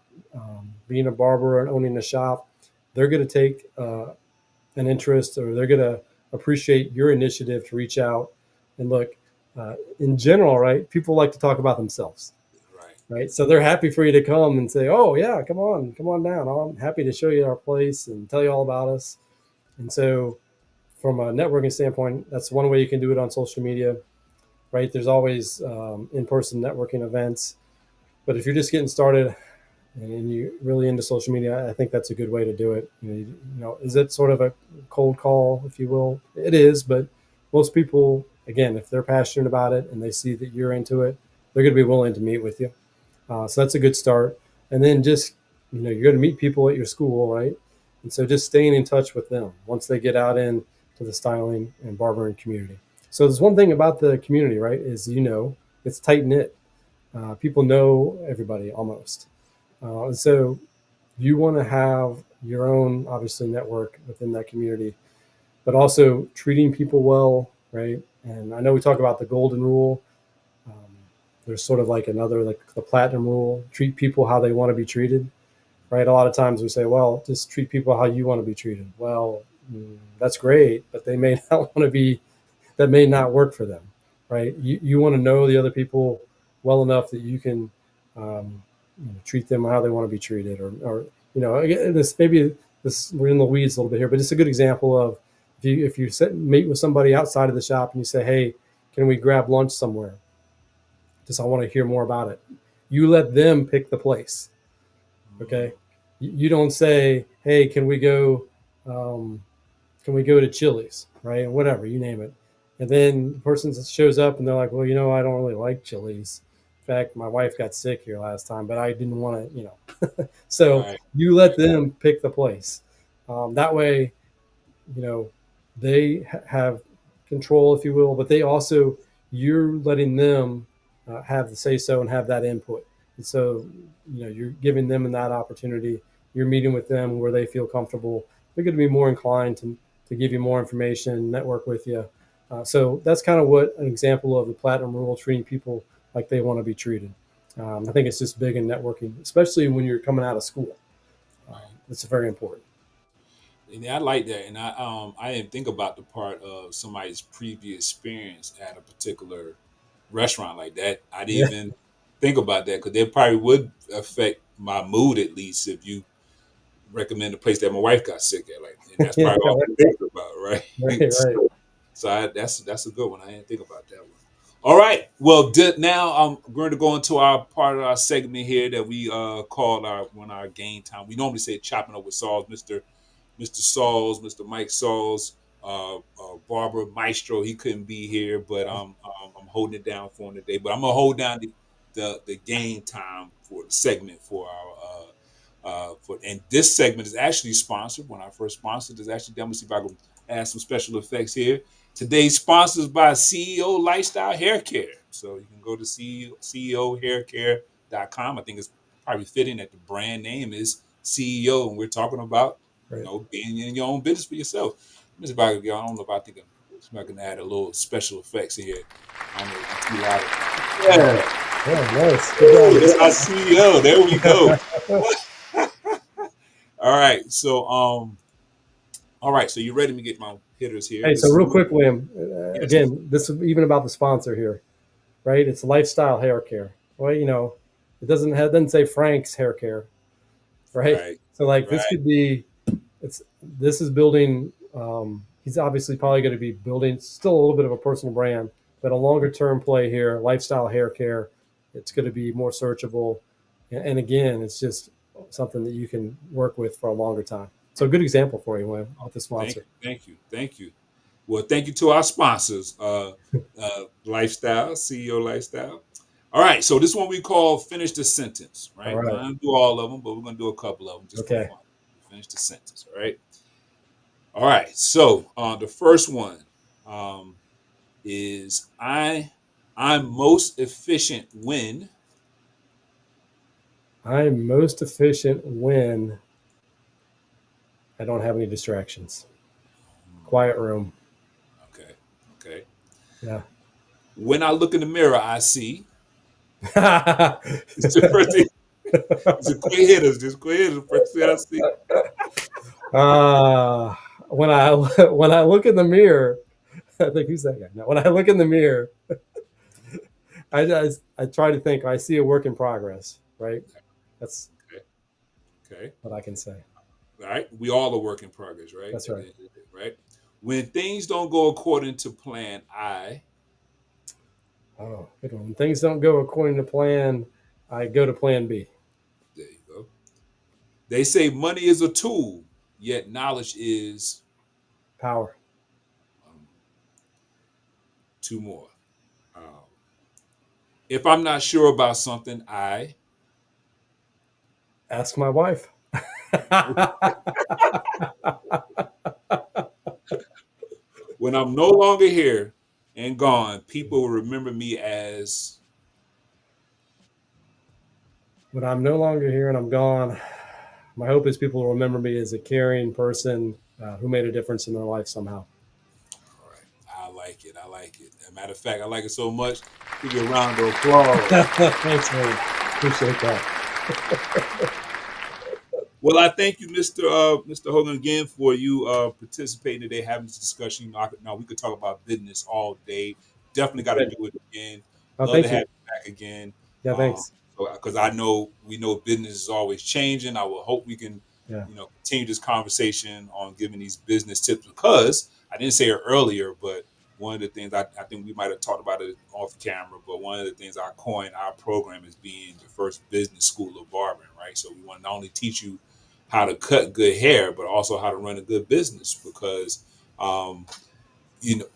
being a barber and owning a shop, they're going to take an interest, or they're going to appreciate your initiative to reach out and look. In general, right? People like to talk about themselves, Right. right? So they're happy for you to come and say, "Oh yeah, come on down. I'm happy to show you our place and tell you all about us." And so, from a networking standpoint, that's one way you can do it on social media, right? There's always in-person networking events, but if you're just getting started and you're really into social media, I think that's a good way to do it. Is it sort of a cold call, if you will? It is, but most people, again, if they're passionate about it and they see that you're into it, they're going to be willing to meet with you. So that's a good start. And then just, you're going to meet people at your school, right? And so just staying in touch with them once they get out into the styling and barbering community. So there's one thing about the community, right? Is it's tight knit. People know everybody almost, and so you want to have your own obviously network within that community, but also treating people well, right? And I know we talk about the golden rule. Um, there's sort of like another, like the platinum rule: treat people how they want to be treated, right? A lot of times we say, well, just treat people how you want to be treated. Well, that's great, but they may not want to be, that may not work for them, right? You want to know the other people well enough that you can treat them how they want to be treated, or again, this maybe this, we're in the weeds a little bit here, but it's a good example of, if you meet with somebody outside of the shop and you say, hey, can we grab lunch somewhere? Just, I want to hear more about it. You let them pick the place. Okay. Mm, You don't say, hey, um, can we go to Chili's, right? Whatever, you name it. And then the person shows up and they're like, well, I don't really like Chili's. In fact, my wife got sick here last time, but I didn't want to, So right. you let them pick the place. That way, you know, they have control, if you will, but they also, you're letting them have the say so and have that input. And so, you're giving them that opportunity. You're meeting with them where they feel comfortable. They're going to be more inclined to give you more information, network with you. So that's kind of what an example of the platinum rule: treating people like they want to be treated. I think it's just big in networking, especially when you're coming out of school. Right. It's very important. And I like that, and I didn't think about the part of somebody's previous experience at a particular restaurant like that. I didn't Yeah, even think about that because that probably would affect my mood, at least if you recommend a place that my wife got sick at, like, and that's yeah, probably all I'm thinking about, right, right? right. That's a good one. I didn't think about that one. All right. Well, now I'm going to go into our part of our segment here that we call our game time. We normally say chopping up with Sauls, Mr. Sauls, Mr. Mike Sauls, Barber Maestro. He couldn't be here, but I'm holding it down for him today. But I'm gonna hold down the game time for the segment for our for, and this segment is actually sponsored. When I first sponsored, is actually, I'm gonna see if I can add some special effects here. Today's sponsors by CEO Lifestyle Hair Care. So you can go to CEOHairCare.com. I think it's probably fitting that the brand name is CEO, and we're talking about Right. being in your own business for yourself. Let me see if I don't know if I think if I can add a little special effects in here. I don't know if it's too loud. Yeah. Yeah, nice. Good Ooh, job. that's our CEO. There we go. All right. All right. So you ready to get my hitters here? Hey, so This is real quick, William. yes. Again, this is even about the sponsor here, right? It's lifestyle hair care. Well, it doesn't say Frank's hair care, right? Right. So like this Right. could be it's this is building. He's obviously probably going to be building still a little bit of a personal brand, but a longer term play here, lifestyle hair care. It's going to be more searchable, and again, it's just something that you can work with for a longer time. So a good example for you, William, with the Thank sponsor. you. Thank you. Thank you. Well, thank you to our sponsors, Lifestyle, CEO Lifestyle. All right. So this one we call finish the sentence, All right? We're right. not gonna do all of them, but we're gonna do a couple of them just for Okay. fun. Finish the sentence. All right. All right. So the first one um, is I'm most efficient when I'm most efficient when I don't have any distractions. Quiet room. okay, okay. Yeah. When I look in the mirror, I see. It's the first thing. It's a quick hitters. Just quick hitters. The first thing I see. uh, when I when I look in the mirror, I think who's that guy? No, when I look in the mirror, I try to think. I see a work in progress. Right. That's Okay, okay. what I can say. All right. We all are work in progress, right? That's right. Right. When things don't go according to plan, I Oh, good one. When things don't go according to plan, I go to plan B. there you go. They say money is a tool, yet knowledge is Power. um, two more. Um, if I'm not sure about something, I Ask my wife. when I'm no longer here and gone, people will remember me as When I'm no longer here and I'm gone, my hope is people will remember me as a caring person who made a difference in their life somehow. all right. I like it. I like it. As a matter of fact, I like it so much. Give you a round of applause. Thanks, man. Appreciate that. Well, I thank you, Mr. Hogan, again for you participating today, having this discussion. Now we could talk about business all day. Definitely got to Good. do it again. Oh, Love to thank have you. you back again. Yeah, Um, thanks. because I know we know business is always changing. I will hope we can, Yeah. continue this conversation on giving these business tips. Because I didn't say it earlier, but one of the things I think we might have talked about it off camera, but one of the things I coined our program as being the first business school of barbering, right? So we want to not only teach you how to cut good hair, but also how to run a good business. Because um, you know,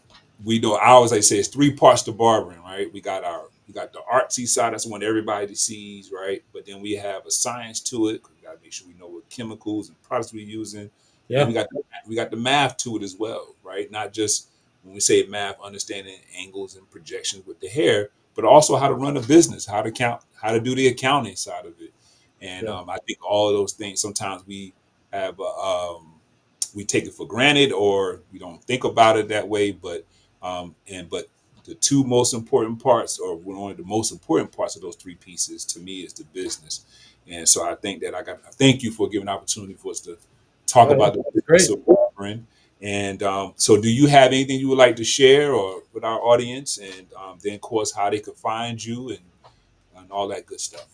we know I always like to say it's three parts to barbering, right? We got the artsy side, that's the one everybody sees, right? But then we have a science to it. We gotta make sure we know what chemicals and products we're using. Then Yeah. we got the math to it as well, right? Not just when we say math, understanding angles and projections with the hair, but also how to run a business, how to count, how to do the accounting side of it. And Yeah. I think all of those things sometimes have we take it for granted or we don't think about it that way. But the two most important parts, or one of the most important parts of those three pieces to me, is the business. And so I think that I thank you for giving an opportunity for us to talk Oh, yeah. about the That's business great. of barbering. And so, do you have anything you would like to share or with our audience? And then, of course, how they could find you and all that good stuff.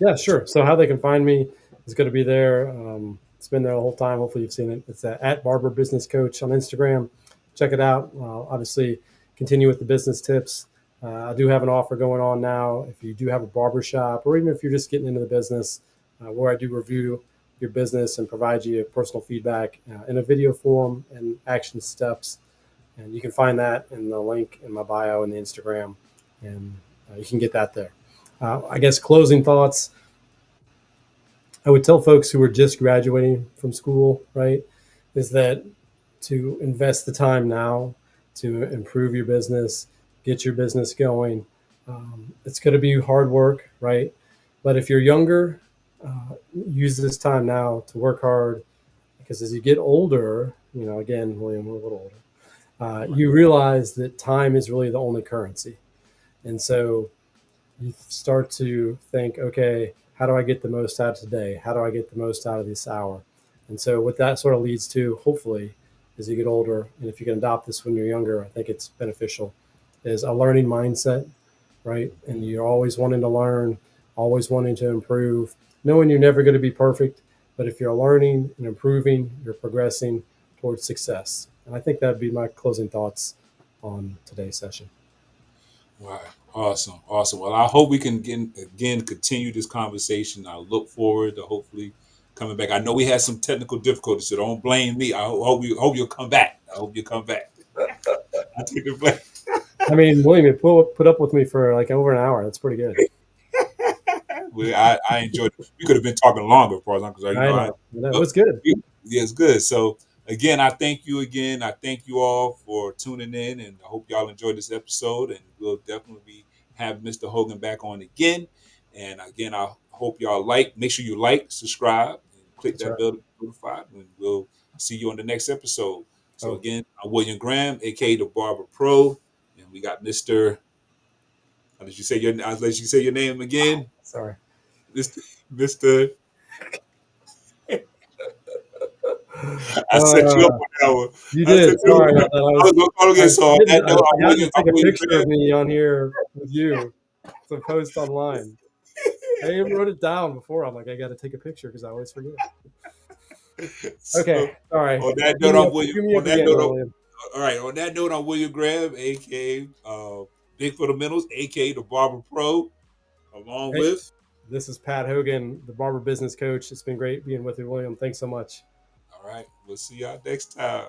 Yeah, sure. So how they can find me is going to be there. It's been there the whole time. Hopefully you've seen it. It's at Barber Business Coach on Instagram. Check it out. Obviously, continue with the business tips. I do have an offer going on now. If you do have a barbershop, or even if you're just getting into the business, where I do review your business and provide you personal feedback in a video form and action steps. And you can find that in the link in my bio in the Instagram, and you can get that there. I guess closing thoughts. I would tell folks who are just graduating from school, right, is that to invest the time now to improve your business, get your business going. It's going to be hard work, right? But if you're younger, use this time now to work hard because as you get older, again, William, we're a little older, Right. you realize that time is really the only currency. And so you start to think, okay, how do I get the most out of today? How do I get the most out of this hour? And so, what that sort of leads to, hopefully, as you get older, and if you can adopt this when you're younger, I think it's beneficial, is a learning mindset, right? And you're always wanting to learn, always wanting to improve, knowing you're never going to be perfect. But if you're learning and improving, you're progressing towards success. And I think that'd be my closing thoughts on today's session. Wow. Awesome. Awesome. Well, I hope we can again continue this conversation. I look forward to hopefully coming back. I know we had some technical difficulties, so don't blame me. I hope you'll come back. I hope you'll come back. I take the blame. I mean, William, you put up with me for like over an hour. That's pretty good. I enjoyed it. We could have been talking longer, as far as I'm concerned. I know. It But was good. yeah, it's good. So again, I thank you again. I thank you all for tuning in, and I hope y'all enjoyed this episode. And we'll definitely be have Mr. Hogan back on again. And again, I hope y'all make sure you like, subscribe, and click That's that right. bell to be notified. And we'll see you on the next episode. So Oh, again, I'm William Graham, aka the Barber Pro, and we got Mr. How did you say your? I'll let you say your name again, sorry. Mr. Mr. I set you up Uh, on that one. you I said, did. Sorry about that. I was going to call again. So on that I note, forgot to I'm take a William picture Graham. of me on here with you to post online. I even wrote it down before. I'm like, I got to take a picture because I always forget. Okay. So Sorry. on that Cue note, me I'm up. William. Cue me On up that again, note, William. all right. On that note, I'm William Graham, aka Big Fundamentals, aka the Barber Pro, along Hey, with. this is Pat Hogan, the barber business coach. It's been great being with you, William. Thanks so much. All right. We'll see y'all next time.